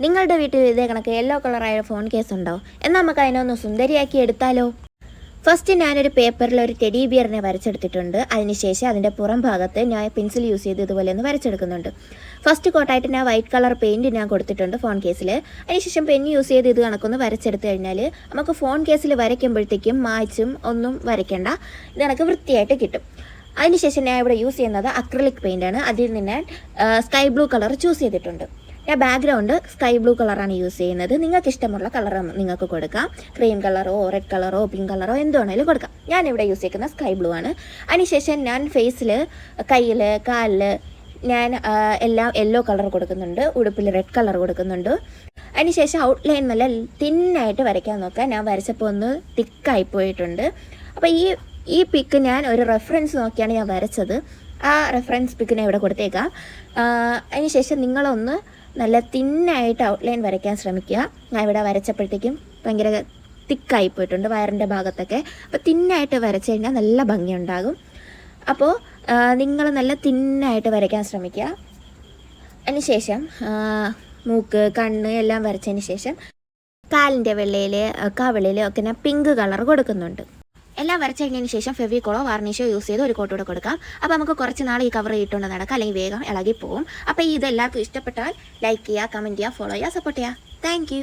നിങ്ങളുടെ വീട്ടിൽ ഇതേ കണക്ക് യെല്ലോ കളറായ ഫോൺ കേസ് ഉണ്ടോ? എന്നാൽ നമുക്ക് അതിനൊന്ന് സുന്ദരിയാക്കി എടുത്താലോ? ഫസ്റ്റ് ഞാനൊരു പേപ്പറിൽ ഒരു ടെഡി ബിയറിനെ വരച്ചെടുത്തിട്ടുണ്ട്. അതിനുശേഷം അതിൻ്റെ പുറം ഭാഗത്ത് ഞാൻ പെൻസിൽ യൂസ് ചെയ്ത് ഇതുപോലെ ഒന്ന് വരച്ചെടുക്കുന്നുണ്ട്. ഫസ്റ്റ് കോട്ടായിട്ട് ഞാൻ വൈറ്റ് കളർ പെയിൻറ്റ് ഞാൻ കൊടുത്തിട്ടുണ്ട് ഫോൺ കേസിൽ. അതിനുശേഷം പെൻ യൂസ് ചെയ്ത് ഇത് കണക്കൊന്ന് വരച്ചെടുത്ത് കഴിഞ്ഞാൽ നമുക്ക് ഫോൺ കേസിൽ വരയ്ക്കുമ്പോഴത്തേക്കും മായ്ച്ചും ഒന്നും വരയ്ക്കേണ്ട, ഇത് കണക്ക് വൃത്തിയായിട്ട് കിട്ടും. അതിനുശേഷം ഞാൻ ഇവിടെ യൂസ് ചെയ്യുന്നത് അക്രിലിക് പെയിൻ്റാണ്. അതിൽ നിന്ന് സ്കൈ ബ്ലൂ കളർ ചൂസ് ചെയ്തിട്ടുണ്ട്. ഞാൻ ബാക്ക്ഗ്രൗണ്ട് സ്കൈ ബ്ലൂ കളറാണ് യൂസ് ചെയ്യുന്നത്. നിങ്ങൾക്ക് ഇഷ്ടമുള്ള കളർ നിങ്ങൾക്ക് കൊടുക്കാം. ക്രീം കളറോ റെഡ് കളറോ പിങ്ക് കളറോ എന്തുവേണേലും കൊടുക്കാം. ഞാനിവിടെ യൂസ് ചെയ്യുന്ന സ്കൈ ബ്ലൂ ആണ്. അതിനുശേഷം ഞാൻ ഫേസിൽ, കയ്യിൽ, കാലിൽ ഞാൻ എല്ലാം യെല്ലോ കളർ കൊടുക്കുന്നുണ്ട്. ഉടുപ്പിൽ റെഡ് കളർ കൊടുക്കുന്നുണ്ട്. അതിനുശേഷം ഔട്ട്ലൈൻ നല്ല തിന്നായിട്ട് വരയ്ക്കാൻ നോക്കാം. ഞാൻ വരച്ചപ്പോൾ ഒന്ന് തിക്കായി പോയിട്ടുണ്ട്. അപ്പോൾ ഈ പിക്ക് ഞാൻ ഒരു റെഫറൻസ് നോക്കിയാണ് ഞാൻ വരച്ചത്. ആ റെഫറൻസ് പിക്കിനെ ഇവിടെ കൊടുത്തേക്കാം. അതിനുശേഷം നിങ്ങളൊന്ന് നല്ല തിന്നായിട്ട് ഔട്ട്ലൈൻ വരയ്ക്കാൻ ശ്രമിക്കുക. ഞാൻ ഇവിടെ വരച്ചപ്പോഴത്തേക്കും ഭയങ്കര തിക്കായി പോയിട്ടുണ്ട് വയറിൻ്റെ ഭാഗത്തൊക്കെ. അപ്പോൾ തിന്നായിട്ട് വരച്ച് കഴിഞ്ഞാൽ നല്ല ഭംഗിയുണ്ടാകും. അപ്പോൾ നിങ്ങൾ നല്ല തിന്നായിട്ട് വരയ്ക്കാൻ ശ്രമിക്കുക. അതിനുശേഷം മൂക്ക്, കണ്ണ് എല്ലാം വരച്ചതിന് ശേഷം കാലിൻ്റെ വെള്ളയിൽ, കവിളിൽ ഒക്കെ ഞാൻ പിങ്ക് കളർ കൊടുക്കുന്നുണ്ട്. എല്ലാം വരച്ച് കഴിഞ്ഞതിന് ശേഷം ഫെവിക്കോളോ വാർണിഷോ യൂസ് ചെയ്ത് ഒരു കോട്ടൂടെ കൊടുക്കാം. അപ്പോൾ നമുക്ക് കുറച്ച് നാൾ ഈ കവർ ഇട്ടുകൊണ്ട് നടക്കാം, അല്ലെങ്കിൽ വേഗം ഇളകി പോകും. അപ്പോൾ ഇതെല്ലാവർക്കും ഇഷ്ടപ്പെട്ടാൽ ലൈക്ക് ചെയ്യുക, കമൻറ്റ് ചെയ്യുക, ഫോളോ ചെയ്യുക, സപ്പോർട്ട് ചെയ്യുക. Thank you.